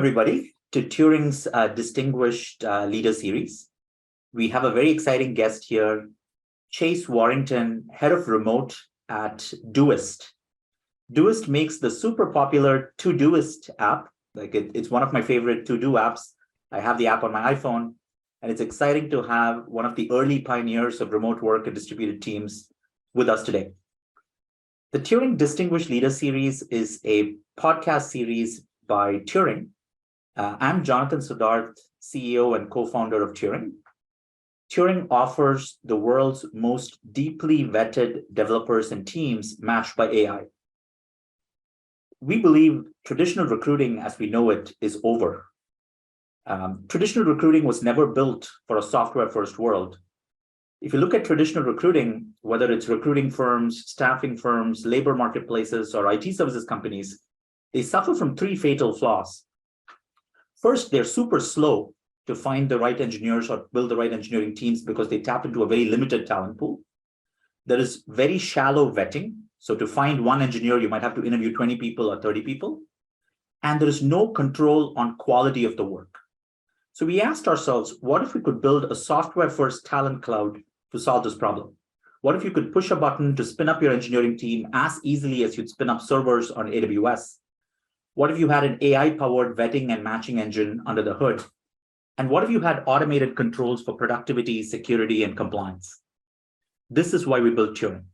everybody, to Turing's Distinguished Leader Series. We have a very exciting guest here, Chase Warrington, Head of Remote at Doist. Doist makes the super popular Todoist app. It's one of my favorite to-do apps. I have the app on my iPhone, and it's exciting to have one of the early pioneers of remote work and distributed teams with us today. The Turing Distinguished Leader Series is a podcast series by Turing. I'm Jonathan Siddharth, CEO and co-founder of Turing. Turing offers the world's most deeply vetted developers and teams matched by AI. We believe traditional recruiting as we know it is over. Traditional recruiting was never built for a software-first world. If you look at traditional recruiting, whether it's recruiting firms, staffing firms, labor marketplaces, or IT services companies, they suffer from three fatal flaws. First, they're super slow to find the right engineers or build the right engineering teams because they tap into a very limited talent pool. There is very shallow vetting. So to find one engineer, you might have to interview 20 people or 30 people. And there is no control on quality of the work. So we asked ourselves, what if we could build a software-first talent cloud to solve this problem? What if you could push a button to spin up your engineering team as easily as you'd spin up servers on AWS? What if you had an AI-powered vetting and matching engine under the hood? And what if you had automated controls for productivity, security, and compliance? This is why we built Turing.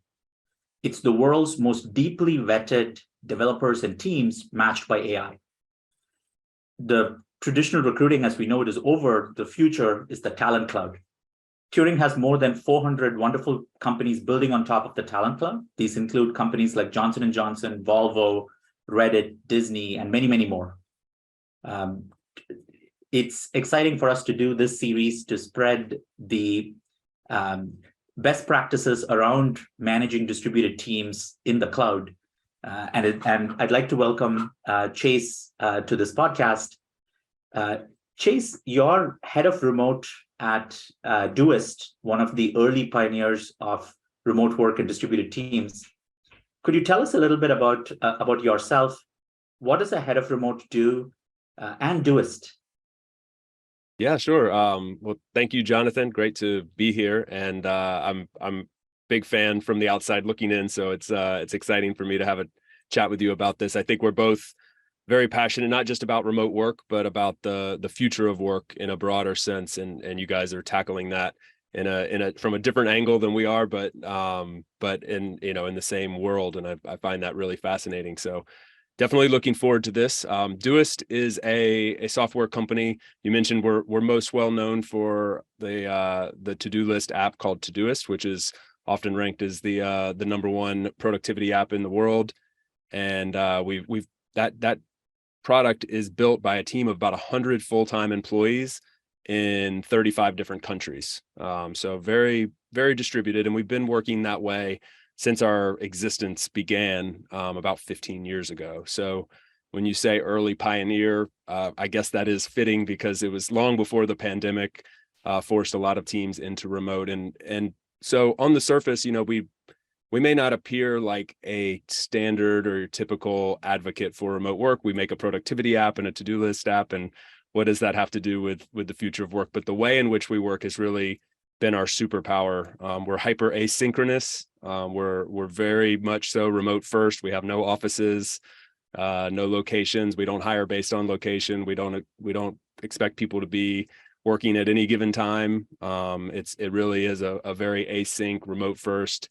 It's the world's most deeply vetted developers and teams matched by AI. The traditional recruiting as we know it is over. The future is the talent cloud. Turing has more than 400 wonderful companies building on top of the talent cloud. These include companies like Johnson & Johnson, Volvo, Reddit, Disney, and many, many more. It's exciting for us to do this series to spread the best practices around managing distributed teams in the cloud. And I'd like to welcome Chase to this podcast. Chase, you're head of remote at Doist, one of the early pioneers of remote work and distributed teams. Could you tell us a little bit about yourself? What does a head of remote do and Doist? Yeah, sure. Well, thank you, Jonathan. Great to be here, and I'm a big fan from the outside looking in. So it's exciting for me to have a chat with you about this. I think we're both very passionate, not just about remote work, but about the future of work in a broader sense. And you guys are tackling that from a different angle than we are, but in the same world. And I find that really fascinating. So definitely looking forward to this. Doist is a software company. You mentioned we're most well known for the to-do list app called Todoist, which is often ranked as the number one productivity app in the world. And that product is built by a team of about 100 full-time employees in 35 different countries. So very, very distributed. And we've been working that way since our existence began about 15 years ago. So when you say early pioneer, I guess that is fitting because it was long before the pandemic forced a lot of teams into remote. And so on the surface, we may not appear like a standard or typical advocate for remote work. We make a productivity app and a to-do list app. And what does that have to do with the future of work? But the way in which we work has really been our superpower. We're hyper-asynchronous. We're very much so remote first. We have no offices, no locations. We don't hire based on location. We don't expect people to be working at any given time. It really is a very async, remote first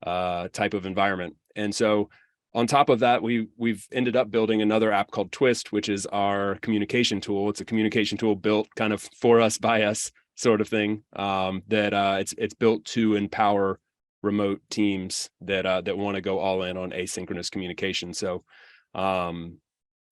type of environment. And so on top of that, we've ended up building another app called Twist, which is our communication tool. It's a communication tool built kind of for us, by us sort of thing, it's built to empower remote teams that want to go all in on asynchronous communication. So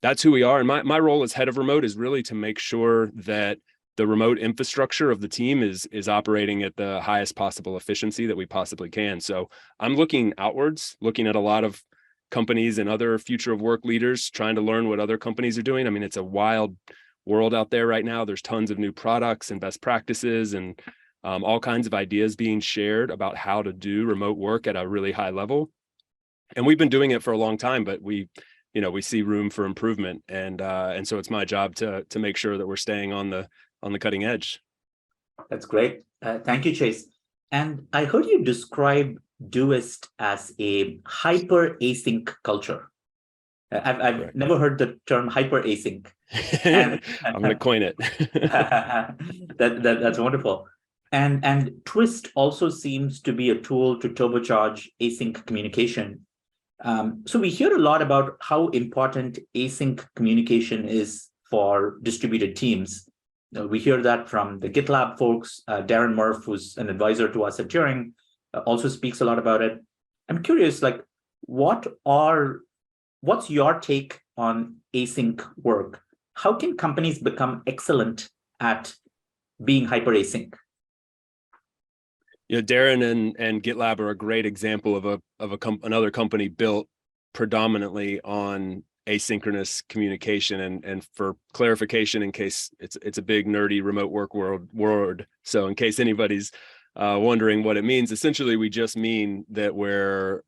that's who we are. And my role as head of remote is really to make sure that the remote infrastructure of the team is operating at the highest possible efficiency that we possibly can. So I'm looking outwards, looking at a lot of companies and other future of work leaders, trying to learn what other companies are doing. I mean, it's a wild world out there right now. There's tons of new products and best practices and all kinds of ideas being shared about how to do remote work at a really high level. And we've been doing it for a long time, but we we see room for improvement, and so it's my job to make sure that we're staying on the cutting edge. That's great. Thank you, Chase. And I heard you describe Doist as a hyper-async culture. I've never heard the term hyper-async. I'm going to coin it. That's wonderful. And Twist also seems to be a tool to turbocharge async communication. So we hear a lot about how important async communication is for distributed teams. We hear that from the GitLab folks. Darren Murph, who's an advisor to us at Turing, also speaks a lot about it. I'm curious, like, what's your take on async work? How can companies become excellent at being hyper-async? Darren and GitLab are a great example of another company built predominantly on asynchronous communication. And for clarification, in case it's a big nerdy remote work world, so in case anybody's wondering what it means, essentially we just mean that we're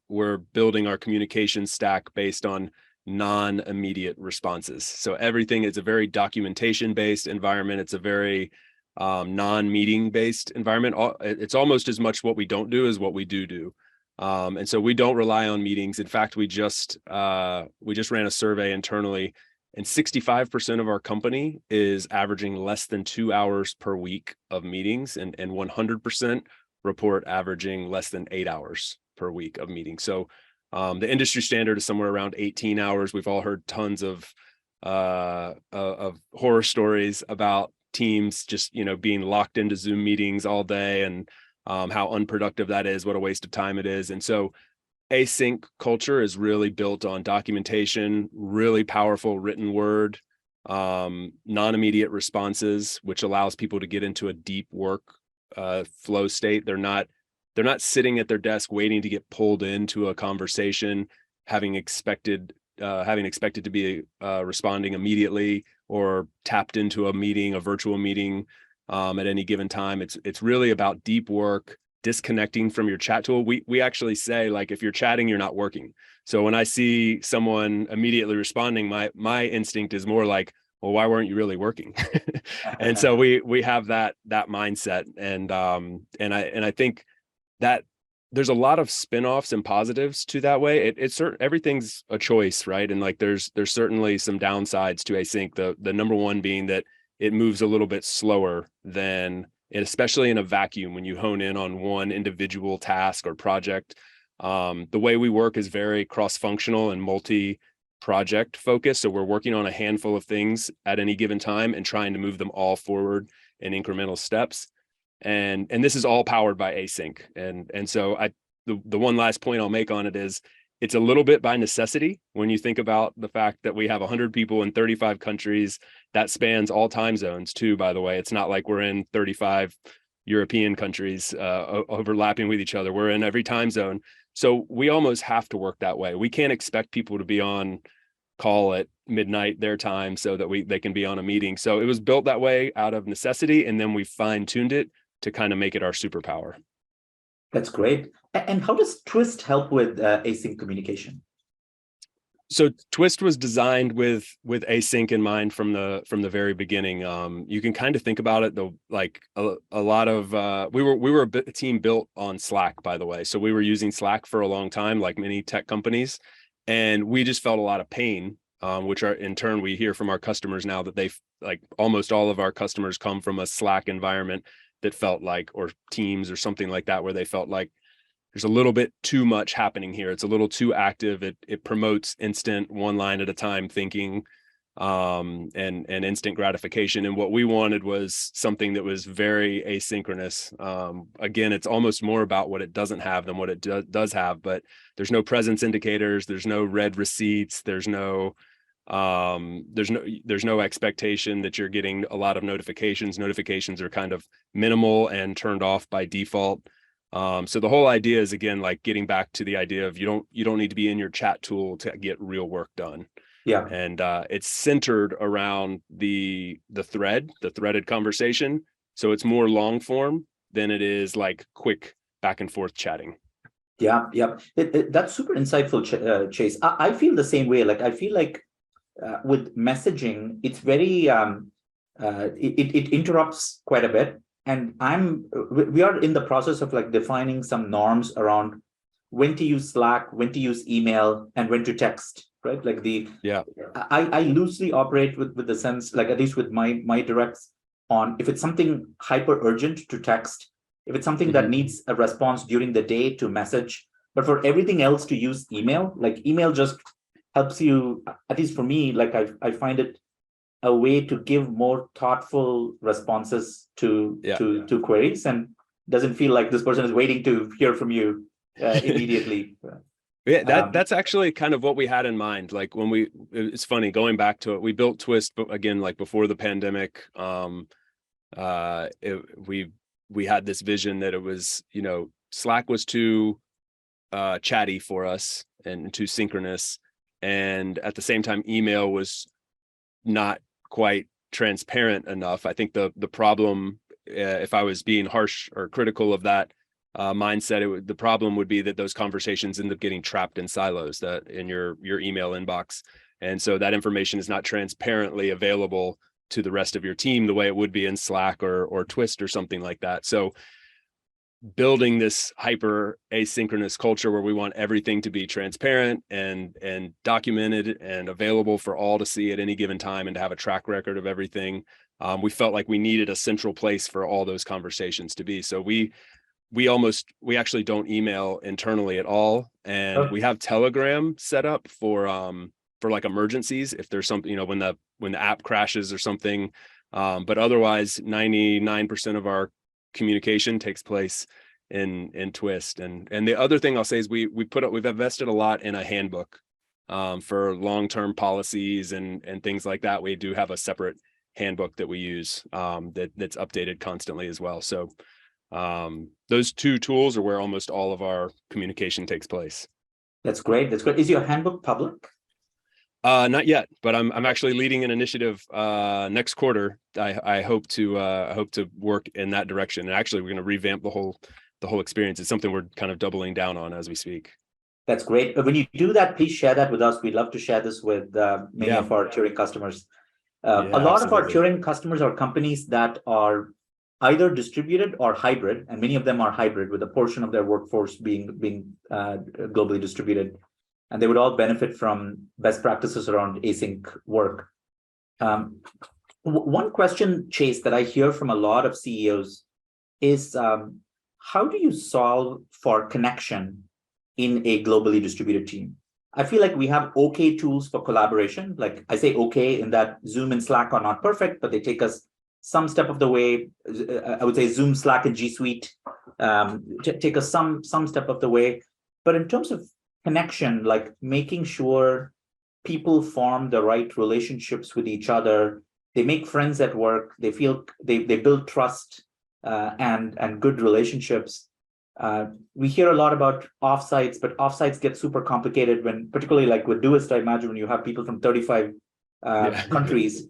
building our communication stack based on non-immediate responses. So everything is a very documentation-based environment. It's a very non-meeting based environment. It's almost as much what we don't do as what we do. And so we don't rely on meetings. In fact, we just ran a survey internally, and 65% of our company is averaging less than 2 hours per week of meetings, and 100% report averaging less than 8 hours per week of meetings. So the industry standard is somewhere around 18 hours. We've all heard tons of horror stories about teams just being locked into Zoom meetings all day, and how unproductive that is, what a waste of time it is. And so async culture is really built on documentation, really powerful written word, non-immediate responses, which allows people to get into a deep work flow state. They're not sitting at their desk waiting to get pulled into a conversation, having expected to be responding immediately, or tapped into a virtual meeting at any given time. It's really about deep work, disconnecting from your chat tool. We actually say, like, if you're chatting, you're not working. So when I see someone immediately responding, my instinct is more like, well, why weren't you really working? And so we have that mindset, and I think that there's a lot of spin-offs and positives to that way. Everything's a choice, right? And like there's certainly some downsides to async. The number one being that it moves a little bit slower than, especially in a vacuum, when you hone in on one individual task or project. The way we work is very cross-functional and multi-project focused. So we're working on a handful of things at any given time and trying to move them all forward in incremental steps. And this is all powered by async. And so the one last point I'll make on it is, it's a little bit by necessity when you think about the fact that we have 100 people in 35 countries. That spans all time zones too, by the way. It's not like we're in 35 European countries overlapping with each other. We're in every time zone. So we almost have to work that way. We can't expect people to be on call at midnight their time so that they can be on a meeting. So it was built that way out of necessity, and then we fine-tuned it to kind of make it our superpower. That's great. And how does Twist help with async communication? So Twist was designed with async in mind from the very beginning. You can kind of think about it though, like a lot of we were a team built on Slack, by the way. So we were using Slack for a long time, like many tech companies, and we just felt a lot of pain, which are in turn we hear from our customers now, that almost all of our customers come from a Slack environment that felt like, or Teams or something like that, where they felt like there's a little bit too much happening here. It's a little too active. It promotes instant, one line at a time thinking, and instant gratification. And what we wanted was something that was very asynchronous. Again, it's almost more about what it doesn't have than what it does have, but there's no presence indicators. There's no read receipts. There's no expectation that you're getting a lot of notifications. Notifications are kind of minimal and turned off by default. So the whole idea is, again, like getting back to the idea of you don't need to be in your chat tool to get real work done. Yeah. And it's centered around the threaded conversation. So it's more long form than it is like quick back and forth chatting. Yeah. That's super insightful, Chase. I feel the same way. Like I feel like with messaging, it's very it interrupts quite a bit, and we are in the process of like defining some norms around when to use Slack, when to use email, and when to text. Right, like Yeah. I loosely operate with the sense, like at least with my directs on if it's something hyper urgent to text, if it's something that needs a response during the day to message, but for everything else to use email, like email just helps you, at least for me, like I find it a way to give more thoughtful responses to queries, and doesn't feel like this person is waiting to hear from you immediately. Yeah, that's actually kind of what we had in mind. Like when it's funny going back to it, we built Twist, but again, like before the pandemic, we had this vision that it was, Slack was too chatty for us and too synchronous, and at the same time, email was not quite transparent enough. I think the problem, if I was being harsh or critical of that mindset, the problem would be that those conversations end up getting trapped in silos that in your email inbox, and so that information is not transparently available to the rest of your team the way it would be in Slack or Twist or something like that. So building this hyper asynchronous culture where we want everything to be transparent and documented and available for all to see at any given time and to have a track record of everything, we felt like we needed a central place for all those conversations to be. So we actually don't email internally at all, and we have Telegram set up for like emergencies if there's something, when the app crashes or something, but otherwise 99% of our communication takes place in Twist. And the other thing I'll say is we've invested a lot in a handbook for long-term policies and things like that. We do have a separate handbook that we use that's updated constantly as well. So those two tools are where almost all of our communication takes place. That's great. Is your handbook public? Not yet, but I'm actually leading an initiative next quarter. I hope to work in that direction. And actually, we're going to revamp the whole experience. It's something we're kind of doubling down on as we speak. That's great. When you do that, please share that with us. We'd love to share this with many of our Turing customers. A lot of our Turing customers are companies that are either distributed or hybrid, and many of them are hybrid, with a portion of their workforce being globally distributed. And they would all benefit from best practices around async work. One question, Chase, that I hear from a lot of CEOs is how do you solve for connection in a globally distributed team? I feel like we have okay tools for collaboration. Like I say okay in that Zoom and Slack are not perfect, but they take us some step of the way. I would say Zoom, Slack, and G Suite take us some step of the way. But in terms of connection, like making sure people form the right relationships with each other, they make friends at work, they feel they build trust and good relationships. We hear a lot about offsites, but offsites get super complicated when, particularly like with Doist, I imagine when you have people from 35 countries.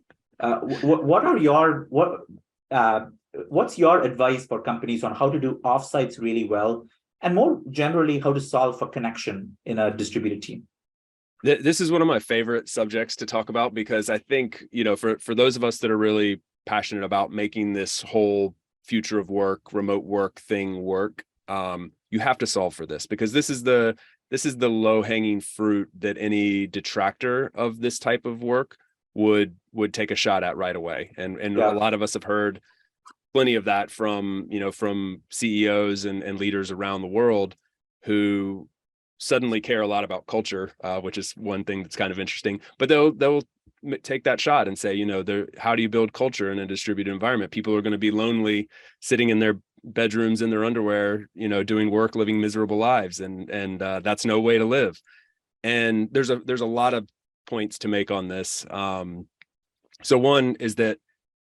What's your advice for companies on how to do offsites really well? And more generally, how to solve for connection in a distributed team? This is one of my favorite subjects to talk about, because I think, for those of us that are really passionate about making this whole future of work, remote work thing work, you have to solve for this, because this is the low-hanging fruit that any detractor of this type of work would take a shot at right away. And a lot of us have heard plenty of that from CEOs and leaders around the world who suddenly care a lot about culture, which is one thing that's kind of interesting. But they'll take that shot and say, how do you build culture in a distributed environment? People are going to be lonely, sitting in their bedrooms in their underwear, doing work, living miserable lives, and that's no way to live. And there's a lot of points to make on this. So one is that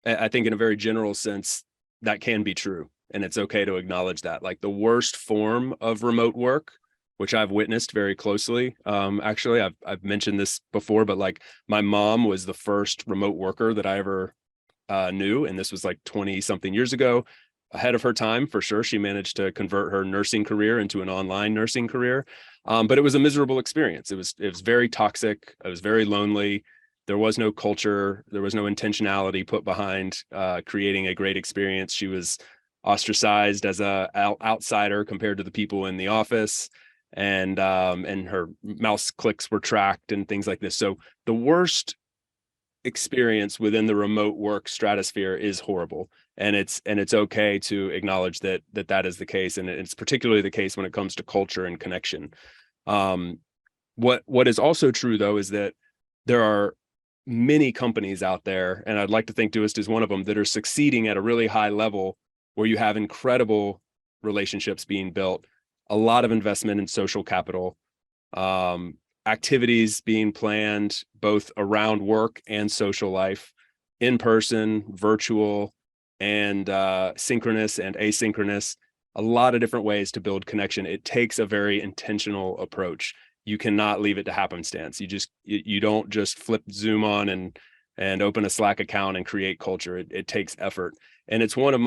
I think in a very general sense, that can be true. And it's okay to acknowledge that. Like the worst form of remote work, which I've witnessed very closely. Actually, I've mentioned this before, but like my mom was the first remote worker that I ever knew. And this was like 20 something years ago. ahead of her time for sure. She managed to convert her nursing career into an online nursing career. But it was a miserable experience. It was very toxic. It was very lonely. There was no culture. There was no intentionality put behind creating a great experience. She was ostracized as a outsider compared to the people in the office, and her mouse clicks were tracked and things like this. So the worst experience within the remote work stratosphere is horrible, and it's okay to acknowledge that is the case, and it's particularly the case when it comes to culture and connection. What is also true though is that there are many companies out there, and I'd like to think Doist is one of them, that are succeeding at a really high level where you have incredible relationships being built, a lot of investment in social capital, activities being planned both around work and social life, in person, virtual, and synchronous and asynchronous, a lot of different ways to build connection. It takes a very intentional approach. You cannot leave it to happenstance. You don't just flip Zoom on and open a Slack account and create culture. It takes effort. And it's one of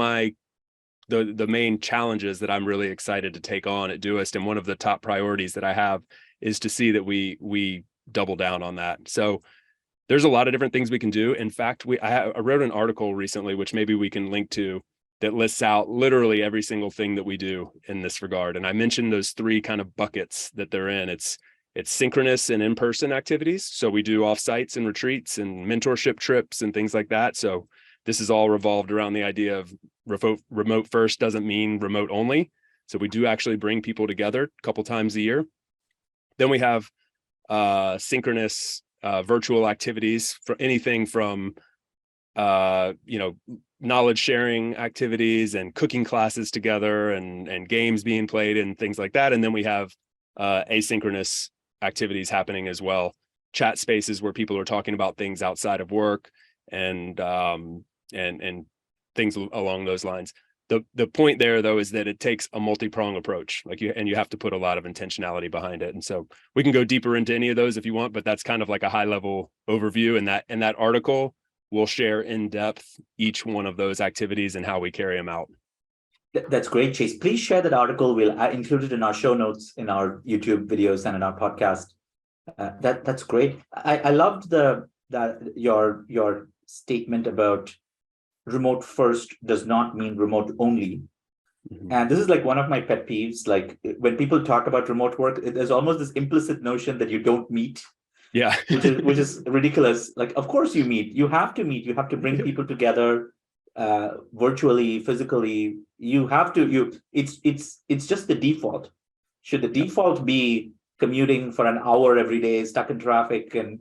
the main challenges that I'm really excited to take on at Doist. And one of the top priorities that I have is to see that we double down on that. So there's a lot of different things we can do. In fact, I wrote an article recently, which maybe we can link to, that lists out literally every single thing that we do in this regard. And I mentioned those three kind of buckets that they're in. It's synchronous and in-person activities. So we do offsites and retreats and mentorship trips and things like that. So this is all revolved around the idea of remote first doesn't mean remote only. So we do actually bring people together a couple times a year. Then we have synchronous virtual activities, for anything from knowledge sharing activities and cooking classes together and games being played and things like that. And then we have asynchronous activities happening as well, chat spaces where people are talking about things outside of work and things along those lines. The point there though is that it takes a multi-pronged approach, and you have to put a lot of intentionality behind it. And so we can go deeper into any of those if you want, but that's kind of like a high level overview, and that article will share in depth each one of those activities and how we carry them out. That's great, Chase. Please share that article. We'll include it in our show notes, in our YouTube videos, and in our podcast. That's great. I loved your statement about remote first does not mean remote only. Mm-hmm. And this is like one of my pet peeves. Like when people talk about remote work, there's almost this implicit notion that you don't meet. Yeah. which is ridiculous. Like, of course you meet. You have to meet. You have to bring people together, virtually, physically. You have to. It's just the default. Should the default be commuting for an hour every day, stuck in traffic, and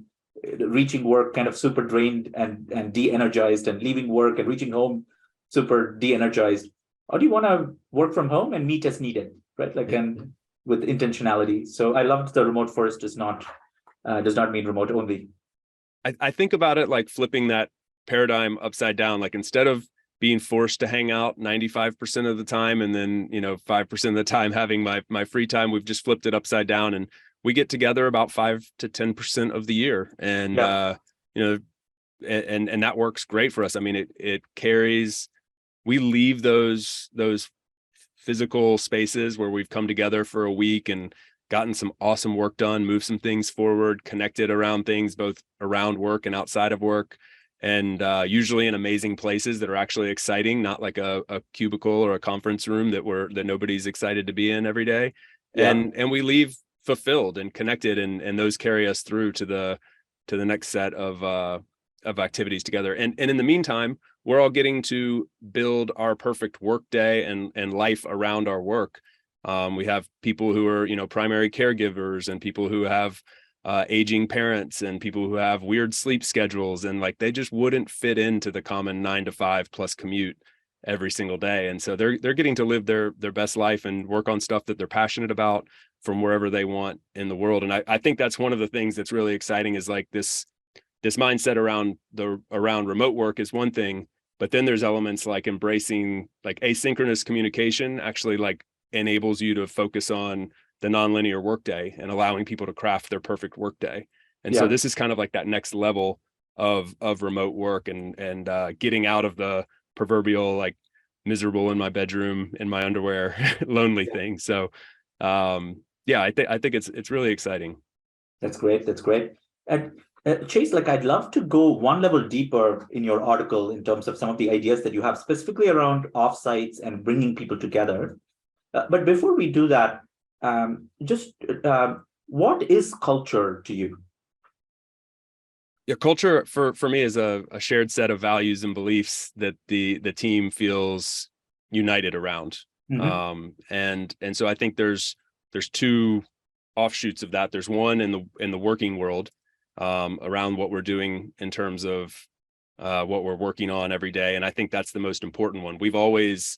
reaching work kind of super drained and de-energized, and leaving work and reaching home super de-energized? Or do you want to work from home and meet as needed, right? Like, and with intentionality. So I loved the remote first does not mean remote only. I think about it like flipping that paradigm upside down. Like, instead of being forced to hang out 95% of the time and then 5% of the time having my free time, we've just flipped it upside down, and we get together about 5 to 10% of the year, and and that works great for us. I mean, it carries. We leave those physical spaces where we've come together for a week and gotten some awesome work done, moved some things forward, connected around things both around work and outside of work, and usually in amazing places that are actually exciting, not like a cubicle or a conference room that nobody's excited to be in every day. Yeah. And we leave fulfilled and connected, and those carry us through to the next set of activities together. And in the meantime, we're all getting to build our perfect work day and life around our work. We have people who are, primary caregivers, and people who have aging parents, and people who have weird sleep schedules, and like they just wouldn't fit into the common 9 to 5 plus commute every single day. And so they're getting to live their best life and work on stuff that they're passionate about from wherever they want in the world. And I think that's one of the things that's really exciting, is like this mindset around remote work is one thing, but then there's elements like embracing like asynchronous communication actually like enables you to focus on the nonlinear workday and allowing people to craft their perfect workday. And so this is kind of like that next level of remote work and getting out of the proverbial like miserable in my bedroom in my underwear, lonely thing. So yeah, I think it's really exciting. That's great. That's great. And Chase, like I'd love to go one level deeper in your article in terms of some of the ideas that you have specifically around offsites and bringing people together. But before we do that, just what is culture to you? Yeah, culture for me is a shared set of values and beliefs that the team feels united around. Mhm. And so I think there's two offshoots of that. There's one in the working world, around what we're doing in terms of what we're working on every day, and I think that's the most important one. We've always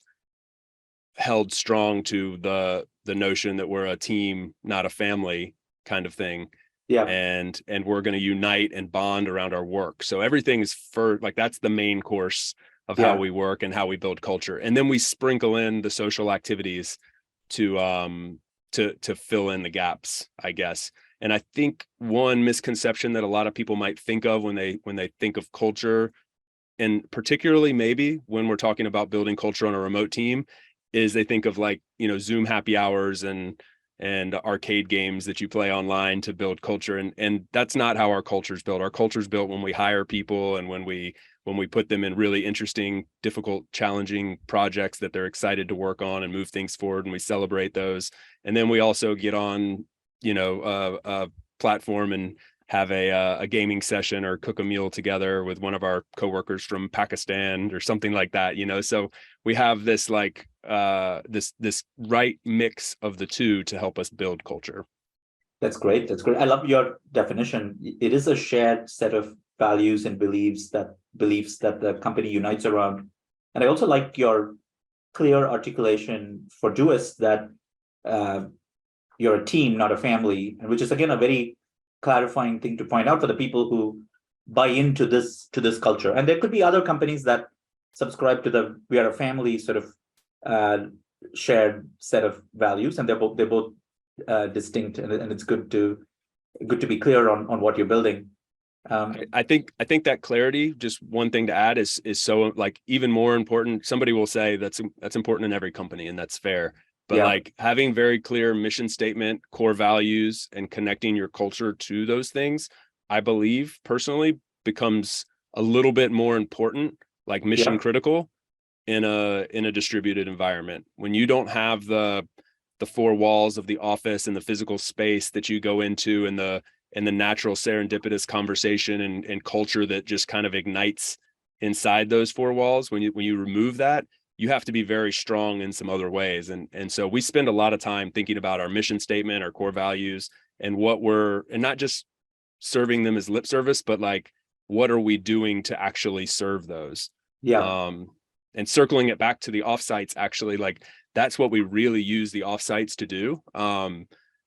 held strong to the notion that we're a team, not a family kind of thing, Yeah, and we're going to unite and bond around our work. So everything's for like that's the main course of how yeah, we work and how we build culture, and then we sprinkle in the social activities to fill in the gaps, I guess. And I think one misconception that a lot of people might think of when they think of culture, and particularly maybe when we're talking about building culture on a remote team, is they think of like, Zoom happy hours and arcade games that you play online to build culture. And that's not how our culture is built. Our culture is built when we hire people and when we put them in really interesting, difficult, challenging projects that they're excited to work on and move things forward, and we celebrate those. And then we also get on, a platform and have a gaming session or cook a meal together with one of our coworkers from Pakistan or something like that. So we have this like this right mix of the two to help us build culture. that's great. That's great. I love your definition. It is a shared set of values and beliefs that the company unites around. And I also like your clear articulation for Doist that uh, you're a team, not a family, and which is again a very clarifying thing to point out for the people who buy into this culture. And there could be other companies that subscribe to the we are a family sort of uh, shared set of values, and they're both distinct, and it's good to be clear on what you're building. I think that clarity, just one thing to add, is so like even more important. Somebody will say that's important in every company, and that's fair. But Yeah, like having very clear mission statement, core values, and connecting your culture to those things, I believe personally becomes a little bit more important, like mission yeah, critical in a distributed environment. When you don't have the four walls of the office and the physical space that you go into, and the natural serendipitous conversation and culture that just kind of ignites inside those four walls, when you remove that, you have to be very strong in some other ways. And so we spend a lot of time thinking about our mission statement, our core values, and and not just serving them as lip service, but like, what are we doing to actually serve those? yeah, um and circling it back to the offsites, actually, like that's what we really use the offsites to do.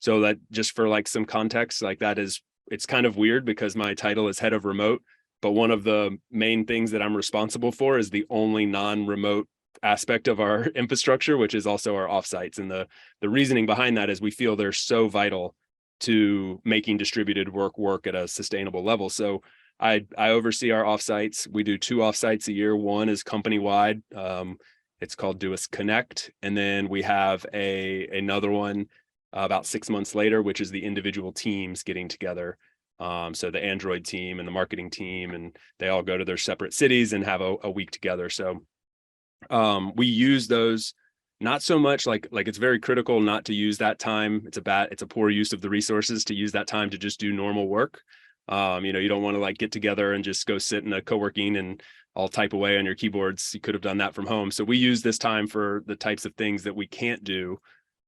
So that, just for like some context, like it's kind of weird because my title is head of remote, but one of the main things that I'm responsible for is the only non-remote aspect of our infrastructure, which is also our offsites. And the reasoning behind that is we feel they're so vital to making distributed work at a sustainable level. So I oversee our offsites. We do 2 offsites a year. One is company wide. It's called Doist Connect, and then we have another one about 6 months later, which is the individual teams getting together. So the Android team and the marketing team, and they all go to their separate cities and have a week together. So we use those not so much like it's very critical not to use that time. It's a poor use of the resources to use that time to just do normal work. You don't want to like get together and just go sit in a co-working and all type away on your keyboards. You could have done that from home. So we use this time for the types of things that we can't do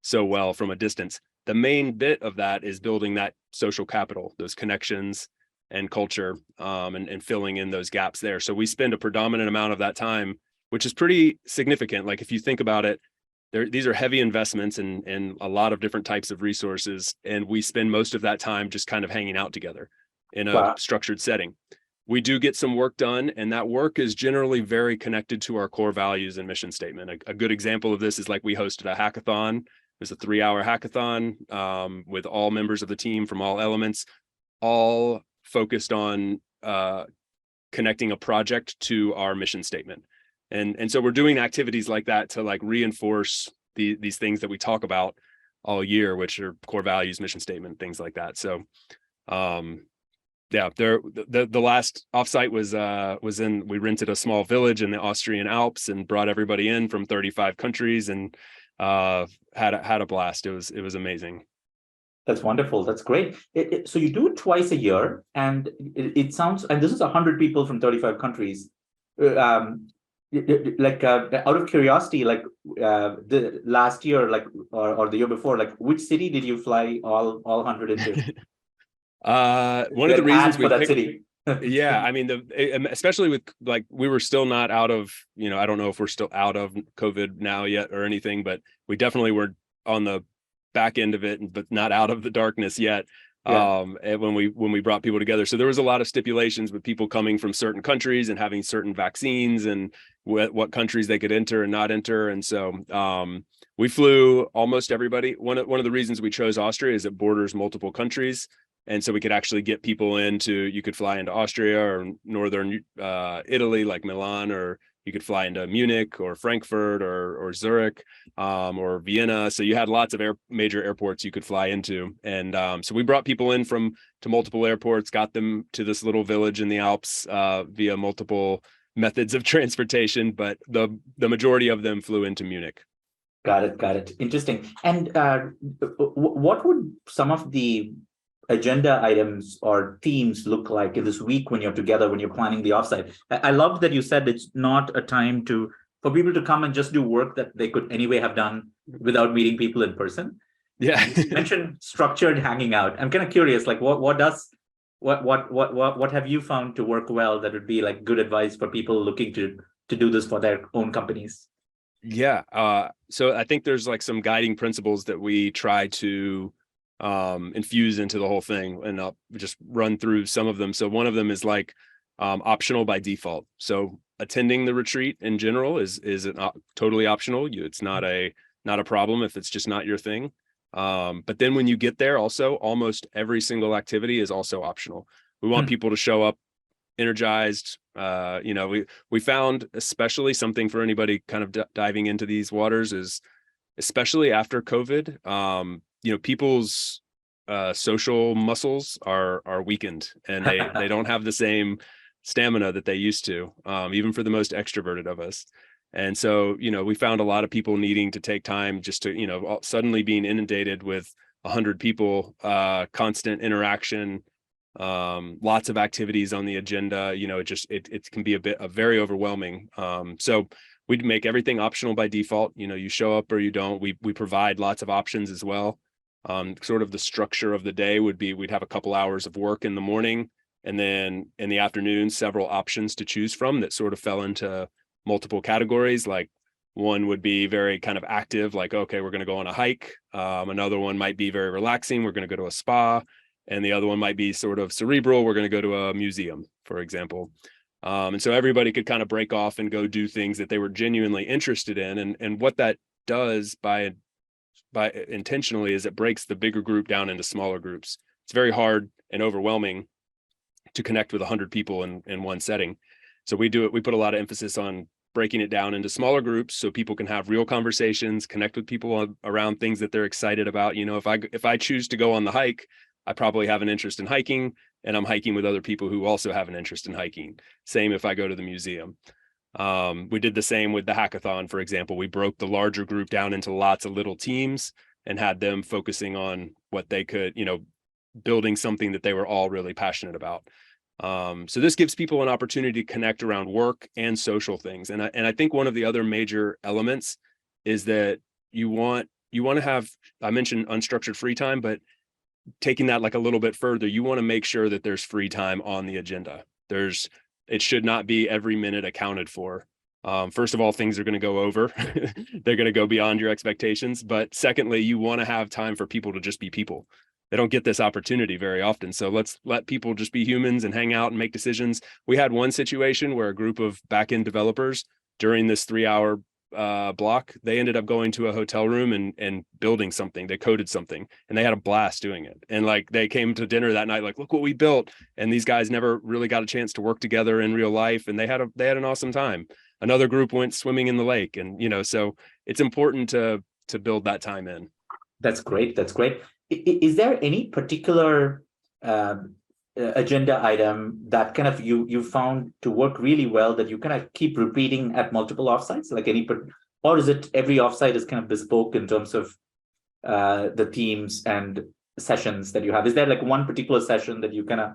so well from a distance. The main bit of that is building that social capital, those connections and culture, and filling in those gaps there. So we spend a predominant amount of that time, which is pretty significant. Like if you think about it, these are heavy investments and a lot of different types of resources. And we spend most of that time just kind of hanging out together in a wow, structured setting. We do get some work done, and that work is generally very connected to our core values and mission statement. A good example of this is like we hosted a hackathon. It was a 3-hour hackathon with all members of the team from all elements, all focused on connecting a project to our mission statement. And so we're doing activities like that to like reinforce these things that we talk about all year, which are core values, mission statement, things like that. So yeah, the last offsite was in, we rented a small village in the Austrian Alps and brought everybody in from 35 countries and had a blast. It was amazing. That's wonderful. That's great. So you do it twice a year, and it sounds, and this is 100 people from 35 countries. Like out of curiosity, like the last year, like or the year before, like which city did you fly all 100 into? One of the reasons we for that picked, city. yeah, I mean, especially with like, we were still not out of, I don't know if we're still out of COVID now yet or anything, but we definitely were on the back end of it, but not out of the darkness yet. Yeah. And when we brought people together, so there was a lot of stipulations with people coming from certain countries and having certain vaccines and what countries they could enter and not enter. And so we flew almost everybody. One of the reasons we chose Austria is it borders multiple countries. And so we could actually get people you could fly into Austria or northern Italy, like Milan, or you could fly into Munich or Frankfurt or Zurich or Vienna. So you had lots of major airports you could fly into. And so we brought people in to multiple airports, got them to this little village in the Alps via multiple methods of transportation, but the majority of them flew into Munich. Got it. Interesting. And what would some of the agenda items or themes look like in this week when you're together, when you're planning the offsite? I love that you said it's not a time for people to come and just do work that they could anyway have done without meeting people in person. Yeah. You mentioned structured hanging out. I'm kind of curious, like what have you found to work well that would be like good advice for people looking to do this for their own companies? Yeah. So I think there's like some guiding principles that we try to infuse into the whole thing, and I'll just run through some of them. So one of them is like optional by default. So attending the retreat in general is totally optional. It's not a problem if it's just not your thing. But then when you get there, also almost every single activity is also optional. We want people to show up energized. We found, especially something for anybody kind of diving into these waters, is especially after COVID, people's social muscles are weakened, and they don't have the same stamina that they used to, even for the most extroverted of us. And so, we found a lot of people needing to take time just to, suddenly being inundated with 100 people, constant interaction, lots of activities on the agenda. It can be very overwhelming. So we'd make everything optional by default. You show up or you don't. We provide lots of options as well. Sort of the structure of the day would be, we'd have a couple hours of work in the morning, and then in the afternoon, several options to choose from that sort of fell into multiple categories. Like one would be very kind of active, like, okay, we're going to go on a hike. Another one might be very relaxing, we're going to go to a spa. And the other one might be sort of cerebral, we're going to go to a museum, for example. And so everybody could kind of break off and go do things that they were genuinely interested in. And what that does by intentionally is it breaks the bigger group down into smaller groups. It's very hard and overwhelming to connect with 100 people in one setting. So we put a lot of emphasis on breaking it down into smaller groups so people can have real conversations, connect with people around things that they're excited about. If I choose to go on the hike, I probably have an interest in hiking, and I'm hiking with other people who also have an interest in hiking. Same if I go to the museum. We did the same with the hackathon, for example. We broke the larger group down into lots of little teams and had them focusing on what they could, building something that they were all really passionate about. So this gives people an opportunity to connect around work and social things. And I think one of the other major elements is that you want to have, I mentioned unstructured free time, but taking that like a little bit further, you want to make sure that there's free time on the agenda. It should not be every minute accounted for. First of all, things are going to go over. They're going to go beyond your expectations. But secondly, you want to have time for people to just be people. They don't get this opportunity very often. So let's let people just be humans and hang out and make decisions. We had one situation where a group of backend developers during this 3-hour block, they ended up going to a hotel room and building something. They coded something, and they had a blast doing it. And like, they came to dinner that night, like, look what we built. And these guys never really got a chance to work together in real life, and they had an awesome time. another group went swimming in the lake. And, so it's important to build that time in. That's great. That's great. Is there any particular agenda item that kind of you found to work really well that you kind of keep repeating at multiple offsites? Like or is it every offsite is kind of bespoke in terms of the themes and sessions that you have? Is there like one particular session that you kind of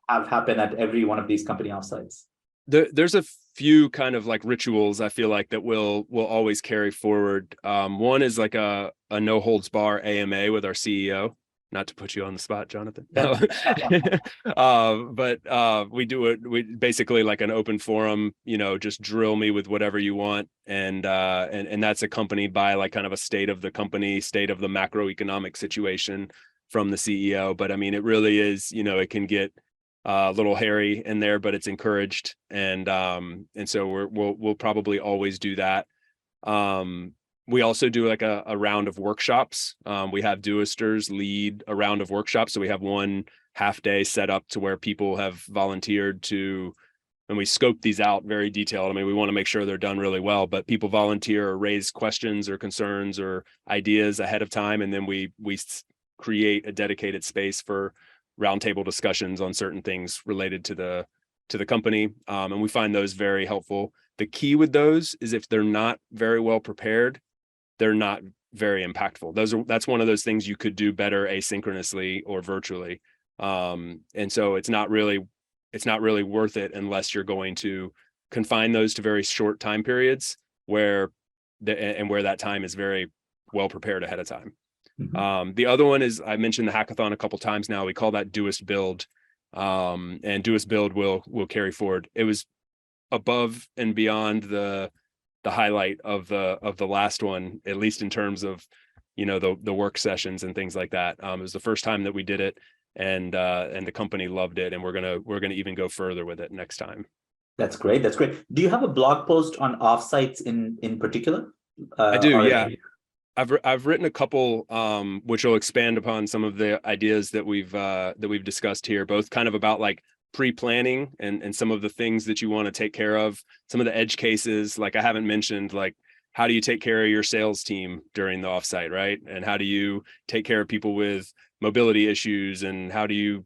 have happen at every one of these company offsites? There's a few kind of like rituals I feel like that will always carry forward. One is like a no holds bar AMA with our CEO. Not to put you on the spot, Jonathan. But we do it. We basically like an open forum. Just drill me with whatever you want, and that's accompanied by like kind of a state of the company, state of the macroeconomic situation from the CEO. But I mean, it really is. It can get a little hairy in there, but it's encouraged, and so we'll probably always do that. We also do like a round of workshops. We have Doisters lead a round of workshops. So we have one half day set up to where people have volunteered to, and we scope these out very detailed. I mean, we want to make sure they're done really well, but people volunteer or raise questions or concerns or ideas ahead of time. And then we create a dedicated space for roundtable discussions on certain things related to the company. And we find those very helpful. The key with those is if they're not very well prepared, they're not very impactful. That's one of those things you could do better asynchronously or virtually. And so it's not really worth it unless you're going to confine those to very short time periods where that time is very well prepared ahead of time. Mm-hmm. The other one is, I mentioned the hackathon a couple of times now. We call that Doist Build, and Doist Build will carry forward. It was above and beyond the highlight of the last one, at least in terms of the work sessions and things like that. It was the first time that we did it, and the company loved it, and we're gonna even go further with it next time. That's great. Do you have a blog post on offsites in particular? I do, yeah. I've written a couple which will expand upon some of the ideas that we've discussed here, both kind of about like pre-planning and some of the things that you want to take care of, some of the edge cases. Like I haven't mentioned, like how do you take care of your sales team during the offsite, right? And how do you take care of people with mobility issues, and how do you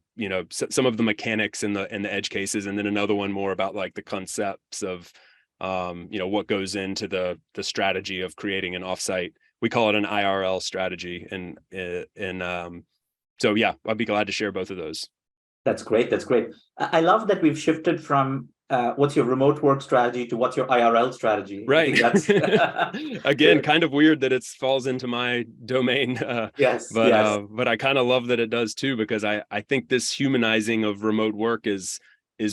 some of the mechanics in the edge cases, and then another one more about like the concepts of what goes into the strategy of creating an offsite. We call it an IRL strategy, and so yeah, I'd be glad to share both of those. That's great. I love that we've shifted from what's your remote work strategy to what's your IRL strategy. Right. That's again kind of weird that it falls into my domain. Yes. But I kind of love that it does too, because I think this humanizing of remote work is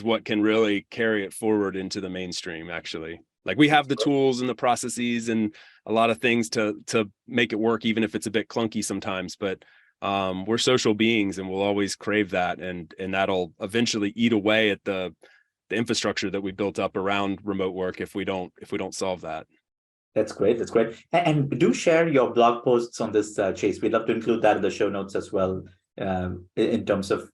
what can really carry it forward into the mainstream. Actually, like we have the tools and the processes and a lot of things to make it work, even if it's a bit clunky sometimes. But we're social beings, and we'll always crave that, and that'll eventually eat away at the infrastructure that we built up around remote work if we don't solve that. That's great. And do share your blog posts on this, Chase. We'd love to include that in the show notes as well, in terms of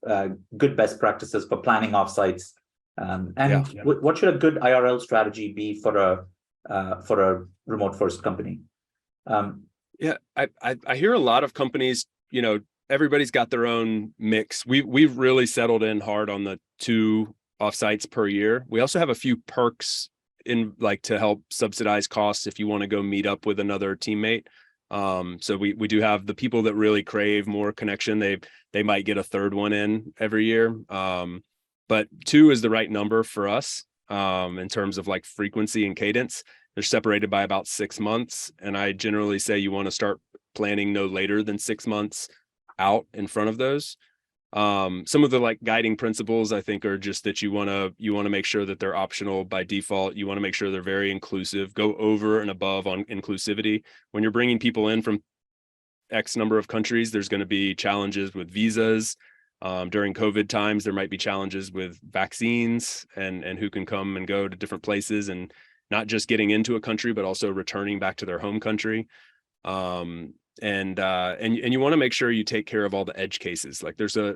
good best practices for planning offsites. What should a good IRL strategy be for a remote first company? I hear a lot of companies, everybody's got their own mix. We've really settled in hard on the 2 offsites per year. We also have a few perks in like to help subsidize costs if you want to go meet up with another teammate. So we do have the people that really crave more connection. They might get a 3rd one in every year. But 2 is the right number for us in terms of like frequency and cadence. They're separated by about 6 months. And I generally say you want to start planning no later than 6 months out in front of those. Some of the like guiding principles I think are just that you want to make sure that they're optional by default. You want to make sure they're very inclusive, go over and above on inclusivity. When you're bringing people in from X number of countries, there's going to be challenges with visas. During COVID times, there might be challenges with vaccines and who can come and go to different places, and not just getting into a country, but also returning back to their home country. And you want to make sure you take care of all the edge cases. Like there's a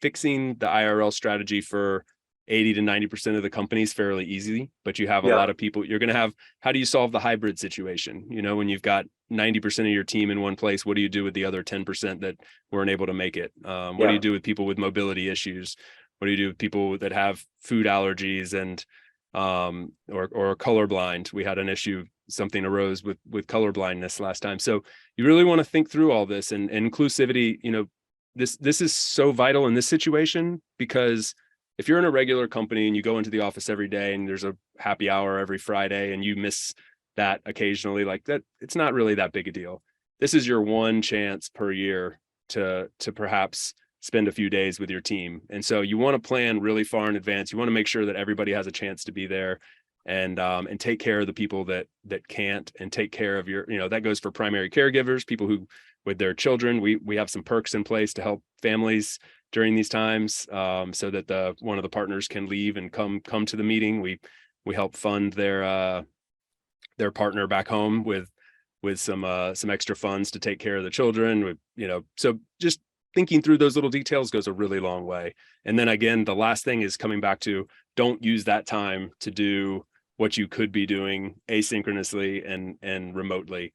fixing the IRL strategy for 80 to 90% of the companies fairly easily, but you have a Yeah. lot of people. You're going to have, how do you solve the hybrid situation? You know, when you've got 90% of your team in one place, what do you do with the other 10% that weren't able to make it? What do Yeah. you do with people with mobility issues? What do you do with people that have food allergies and or colorblind? We had an issue, something arose with colorblindness last time. So you really want to think through all this, and inclusivity, you know, this is so vital in this situation, because if you're in a regular company and you go into the office every day and there's a happy hour every Friday and you miss that occasionally, like that, it's not really that big a deal. This is your one chance per year to perhaps spend a few days with your team. And so you want to plan really far in advance. You want to make sure that everybody has a chance to be there, and take care of the people that can't, and take care of your, you know, that goes for primary caregivers, people who with their children. We have some perks in place to help families during these times, so that one of the partners can leave and come to the meeting. We help fund their partner back home with some extra funds to take care of the children. You know, so just thinking through those little details goes a really long way. And then again, the last thing is coming back to, don't use that time to do what you could be doing asynchronously and remotely.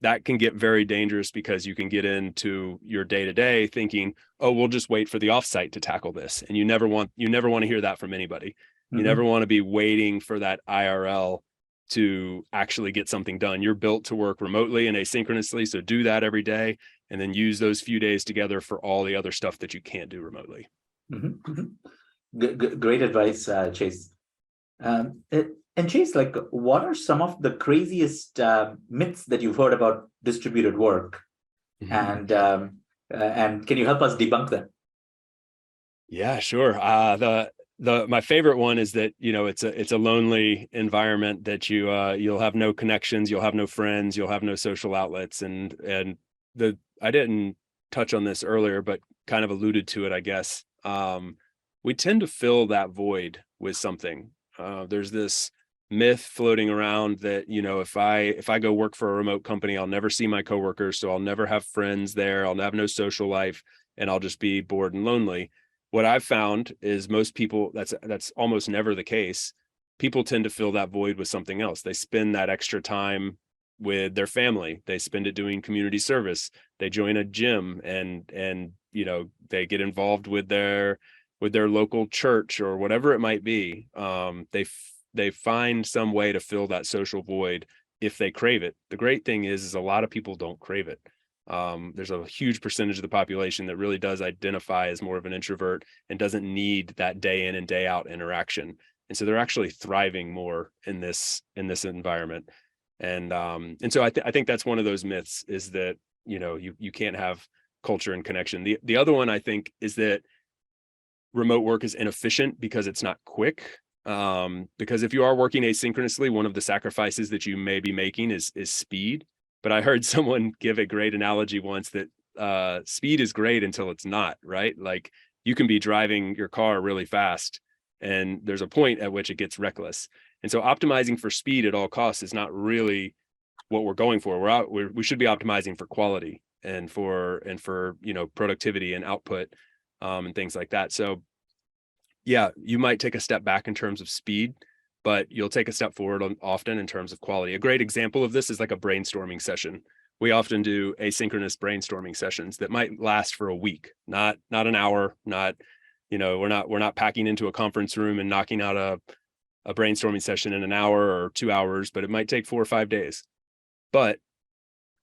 That can get very dangerous, because you can get into your day-to-day thinking, oh, we'll just wait for the offsite to tackle this. And you never want to hear that from anybody. You never want to be waiting for that IRL to actually get something done. You're built to work remotely and asynchronously. So do that every day, and then use those few days together for all the other stuff that you can't do remotely. Great advice, Chase. And Chase, like, what are some of the craziest myths that you've heard about distributed work? And can you help us debunk them? Yeah, sure. My favorite one is that, you know, it's a lonely environment, that you'll have no connections, you'll have no friends, you'll have no social outlets. And I didn't touch on this earlier, but kind of alluded to it, I guess. We tend to fill that void with something. There's this myth floating around that, you know, if I go work for a remote company, I'll never see my coworkers, so I'll never have friends there, I'll have no social life, and I'll just be bored and lonely. What I've found is most people, that's almost never the case. People tend to fill that void with something else. They spend that extra time with their family. They spend it doing community service. They join a gym, and you know, they get involved with their local church or whatever it might be. They find some way to fill that social void if they crave it. The great thing is a lot of people don't crave it. There's a huge percentage of the population that really does identify as more of an introvert and doesn't need that day in and day out interaction. And so they're actually thriving more in this environment. And so I think that's one of those myths, is that, you know, you can't have culture and connection. The other one, I think, is that remote work is inefficient because it's not quick. Because if you are working asynchronously, one of the sacrifices that you may be making is speed. But I heard someone give a great analogy once, that speed is great until it's not, right? Like, you can be driving your car really fast, and there's a point at which it gets reckless. And so optimizing for speed at all costs is not really what we're going for. We should be optimizing for quality and for you know, productivity and output, and things like that. So yeah, you might take a step back in terms of speed, but you'll take a step forward often in terms of quality. A great example of this is like a brainstorming session. We often do asynchronous brainstorming sessions that might last for a week, not an hour, not, you know, we're not packing into a conference room and knocking out a brainstorming session in an hour or 2 hours, but it might take 4 or 5 days. But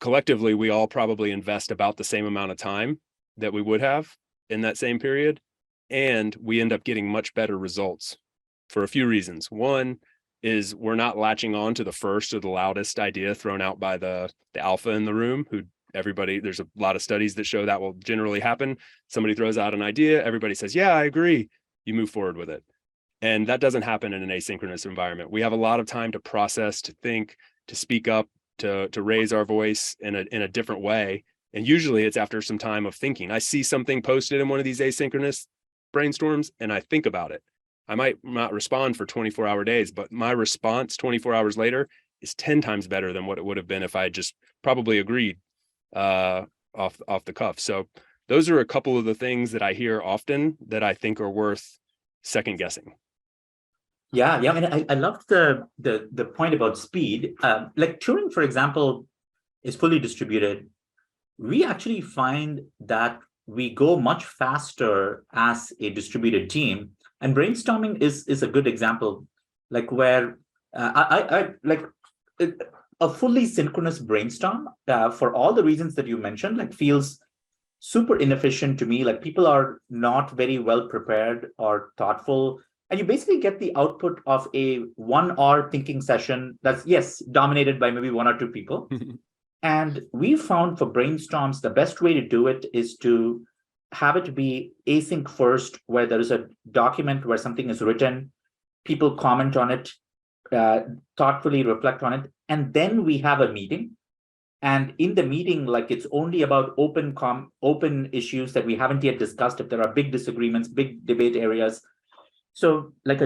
collectively, we all probably invest about the same amount of time that we would have in that same period. And we end up getting much better results for a few reasons. One is we're not latching on to the first or the loudest idea thrown out by the alpha in the room, there's a lot of studies that show that will generally happen. Somebody throws out an idea, everybody says, yeah, I agree. You move forward with it. And that doesn't happen in an asynchronous environment. We have a lot of time to process, to think, to speak up, to raise our voice in a different way. And usually it's after some time of thinking. I see something posted in one of these asynchronous brainstorms and I think about it. I might not respond for 24-hour days, but my response 24 hours later is 10 times better than what it would have been if I just probably agreed off the cuff. So those are a couple of the things that I hear often that I think are worth second guessing. Yeah, yeah. I mean, I loved the point about speed. Like Turing, for example, is fully distributed. We actually find that we go much faster as a distributed team, and brainstorming is a good example, like where I like it- a fully synchronous brainstorm for all the reasons that you mentioned, like feels super inefficient to me. Like people are not very well prepared or thoughtful. And you basically get the output of a 1 hour thinking session that's, yes, dominated by maybe one or two people. And we found for brainstorms, the best way to do it is to have it be async first, where there is a document where something is written, people comment on it, uh, thoughtfully reflect on it, and then we have a meeting. And in the meeting, like it's only about open issues that we haven't yet discussed. If there are big disagreements, big debate areas, so like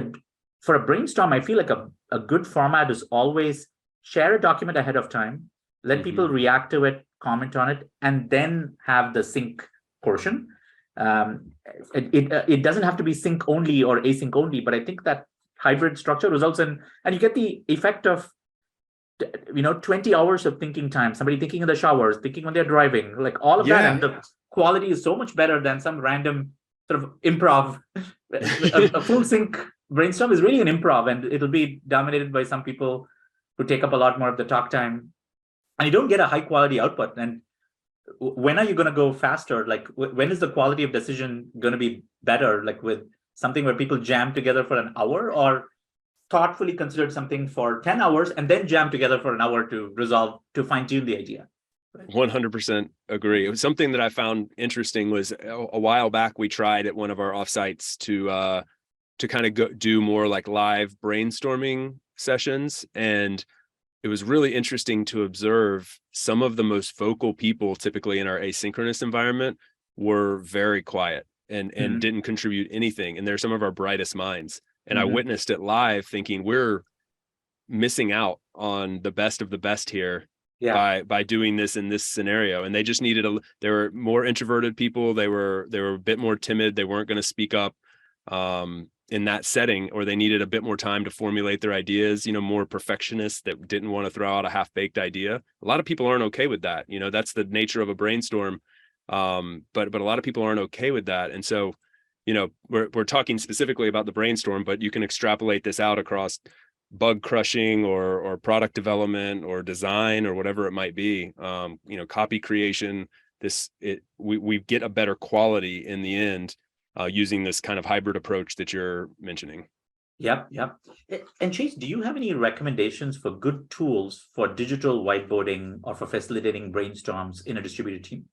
for a brainstorm, I feel like a good format is always share a document ahead of time, let people react to it, comment on it, and then have the sync portion. It doesn't have to be sync only or async only, but I think that hybrid structure results in, and you get the effect of 20 hours of thinking time, somebody thinking in the showers, thinking when they're driving, like all of that, and the quality is so much better than some random sort of improv. A full sync brainstorm is really an improv, and it'll be dominated by some people who take up a lot more of the talk time, and you don't get a high quality output. And when are you going to go faster? Like when is the quality of decision going to be better, like with something where people jam together for an hour, or thoughtfully considered something for 10 hours and then jam together for an hour to resolve, to fine tune the idea? 100% agree. It was something that I found interesting was a while back we tried at one of our offsites to kind of do more like live brainstorming sessions, and it was really interesting to observe some of the most vocal people typically in our asynchronous environment were very quiet and didn't contribute anything, and they're some of our brightest minds. And I witnessed it live thinking we're missing out on the best of the best here by doing this in this scenario. And they just needed they were more introverted people. They were a bit more timid. They weren't going to speak up in that setting, or they needed a bit more time to formulate their ideas, more perfectionists that didn't want to throw out a half-baked idea. A lot of people aren't okay with that. That's the nature of a brainstorm. But a lot of people aren't okay with that. And so, we're talking specifically about the brainstorm, but you can extrapolate this out across bug crushing or product development or design or whatever it might be. Copy creation. We get a better quality in the end using this kind of hybrid approach that you're mentioning. Yep. And Chase, do you have any recommendations for good tools for digital whiteboarding or for facilitating brainstorms in a distributed team?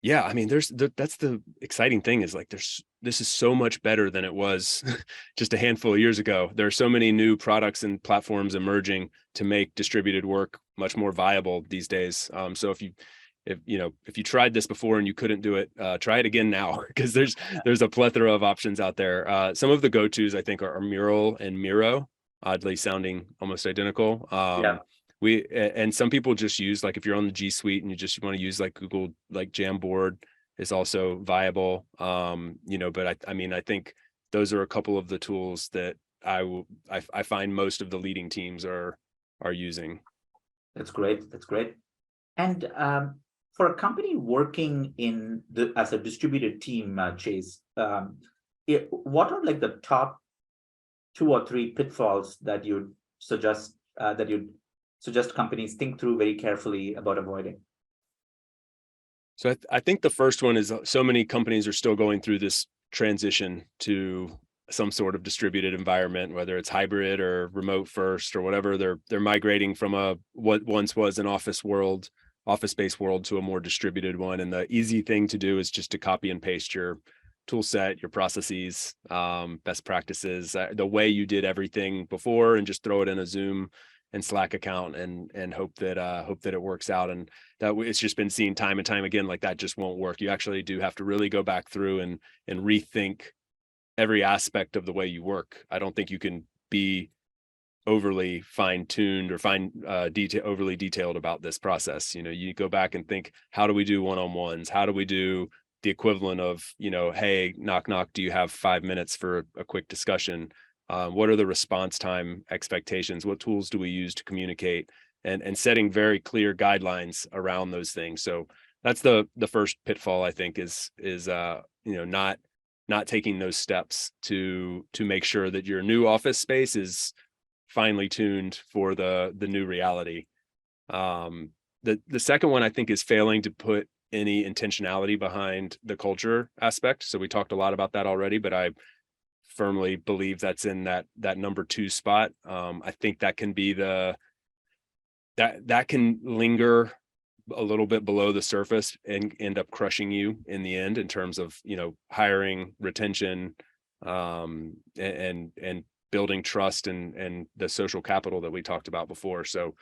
Yeah, I mean, that's the exciting thing is like this is so much better than it was just a handful of years ago. There are so many new products and platforms emerging to make distributed work much more viable these days. So if you tried this before and you couldn't do it, try it again now, because there's a plethora of options out there. Some of the go-tos I think are Mural and Miro, oddly sounding almost identical. And some people just use, like if you're on the G Suite and you just want to use like Google, like Jamboard is also viable. But I think those are a couple of the tools that I find most of the leading teams are using. That's great. And for a company working as a distributed team, Chase, what are like the top 2 or 3 pitfalls that you'd suggest companies think through very carefully about avoiding? So I think the first one is so many companies are still going through this transition to some sort of distributed environment, whether it's hybrid or remote first or whatever. They're migrating from what once was an office-based world to a more distributed one. And the easy thing to do is just to copy and paste your tool set, your processes, best practices, the way you did everything before, and just throw it in a Zoom and Slack account and hope that it works out. And that it's just been seen time and time again, like that just won't work. You actually do have to really go back through and rethink every aspect of the way you work. I don't think you can be overly fine-tuned or overly detailed about this process. You go back and think, how do we do one-on-ones? How do we do the equivalent of, hey, knock, knock, do you have 5 minutes for a quick discussion? What are the response time expectations? What tools do we use to communicate? And setting very clear guidelines around those things. So that's the first pitfall, I think, is not taking those steps to make sure that your new office space is finely tuned for the new reality. The second one, I think, is failing to put any intentionality behind the culture aspect. So we talked a lot about that already, but I firmly believe that's in that number 2 spot. I think that can be that can linger a little bit below the surface and end up crushing you in the end in terms of, hiring, retention, and building trust and the social capital that we talked about before. So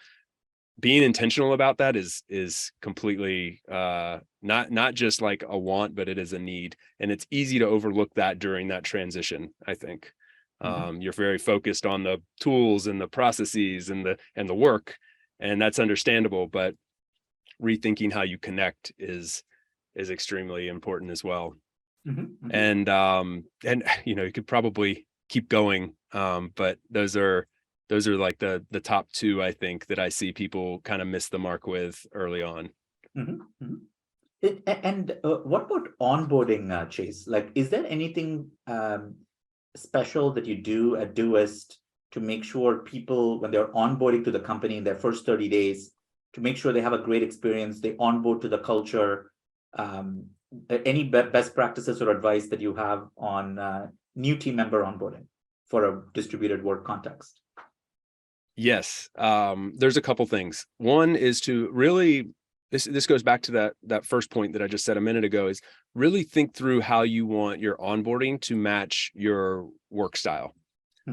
being intentional about that is completely not just like a want, but it is a need. And it's easy to overlook that during that transition, I think. You're very focused on the tools and the processes and the work, and that's understandable, but rethinking how you connect is extremely important as well. And you could probably keep going, but those are like the top 2, I think, that I see people kind of miss the mark with early on. And what about onboarding, Chase? Like, is there anything special that you do at Doist to make sure people, when they're onboarding to the company in their first 30 days, to make sure they have a great experience, they onboard to the culture? Any best practices or advice that you have on new team member onboarding for a distributed work context? Yes, there's a couple things. One is to really, this goes back to that first point that I just said a minute ago, is really think through how you want your onboarding to match your work style.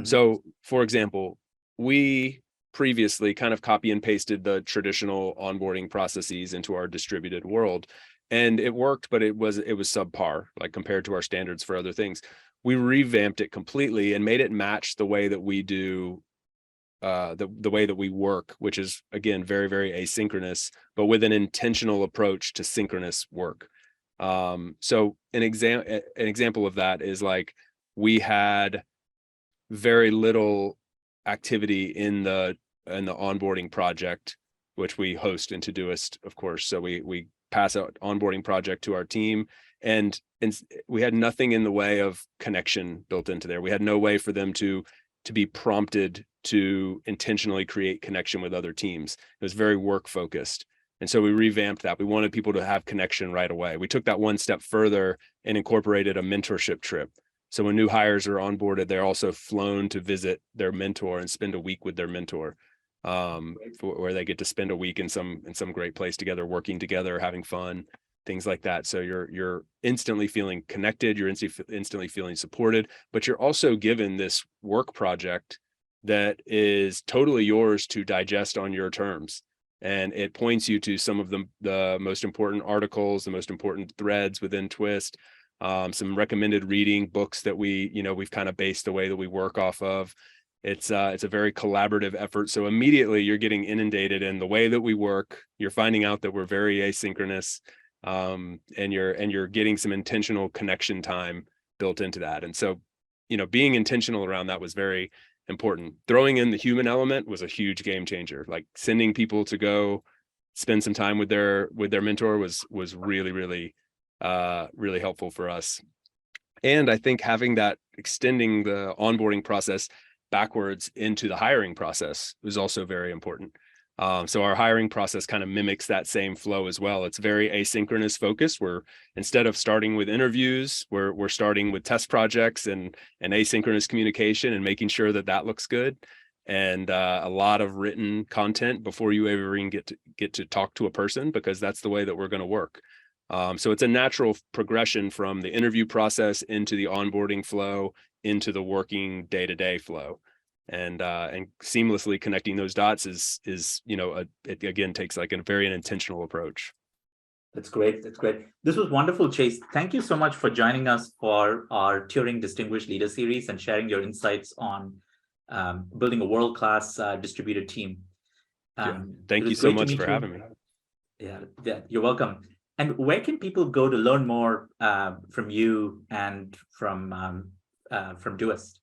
So, for example, we previously kind of copy and pasted the traditional onboarding processes into our distributed world, and it worked, but it was subpar, like compared to our standards for other things. We revamped it completely and made it match the way that we do the way that we work, which is, again, very, very asynchronous, but with an intentional approach to synchronous work. So an example of that is, like, we had very little activity in the onboarding project, which we host into Doist, of course. So we pass out onboarding project to our team, and we had nothing in the way of connection built into there. We had no way for them to be prompted to intentionally create connection with other teams. It was very work focused. And so we revamped that. We wanted people to have connection right away. We took that one step further and incorporated a mentorship trip. So when new hires are onboarded, they're also flown to visit their mentor and spend a week with their mentor, where they get to spend a week in some great place together, working together, having fun, things like that. So you're instantly feeling connected, you're instantly feeling supported, but you're also given this work project that is totally yours to digest on your terms. And it points you to some of the most important articles, the most important threads within Twist, some recommended reading books that we've kind of based the way that we work off of. It's a very collaborative effort. So immediately you're getting inundated in the way that we work. You're finding out that we're very asynchronous, and you're getting some intentional connection time built into that. And so, being intentional around that was very important. Throwing in the human element was a huge game changer. Like, sending people to go spend some time with their mentor was really, really, really helpful for us. And I think having that, extending the onboarding process backwards into the hiring process was also very important. So our hiring process kind of mimics that same flow as well. It's very asynchronous focused. We're, instead of starting with interviews, we're starting with test projects and asynchronous communication and making sure that looks good, and a lot of written content before you ever even get to talk to a person, because that's the way that we're going to work. So it's a natural progression from the interview process into the onboarding flow into the working day-to-day flow. And seamlessly connecting those dots is it again takes like a very intentional approach. That's great. This was wonderful, Chase. Thank you so much for joining us for our Turing Distinguished Leader Series and sharing your insights on building a world-class distributed team. Thank you so much for having me. Yeah, you're welcome. And where can people go to learn more from you and from Doist?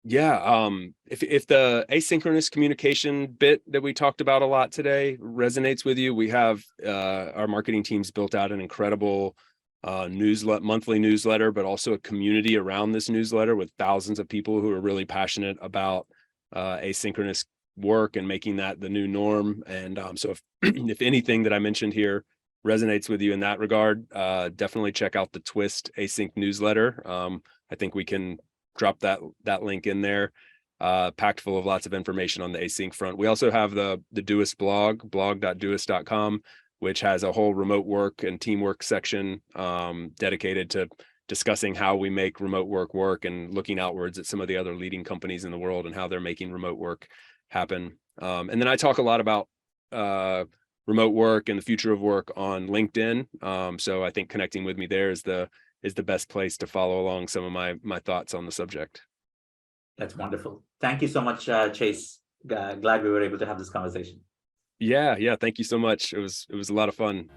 Yeah, if the asynchronous communication bit that we talked about a lot today resonates with you, we have our marketing teams built out an incredible monthly newsletter, but also a community around this newsletter with thousands of people who are really passionate about asynchronous work and making that the new norm. And so if anything that I mentioned here resonates with you in that regard, definitely check out the Twist Async newsletter. I think we can drop that link in there, packed full of lots of information on the async front. We also have the Doist blog.doist.com, which has a whole remote work and teamwork section dedicated to discussing how we make remote work and looking outwards at some of the other leading companies in the world and how they're making remote work happen. And then I talk a lot about remote work and the future of work on LinkedIn. So I think connecting with me there is the best place to follow along some of my thoughts on the subject. That's wonderful. Thank you so much, Chase. Glad we were able to have this conversation. Yeah. Thank you so much. It was a lot of fun.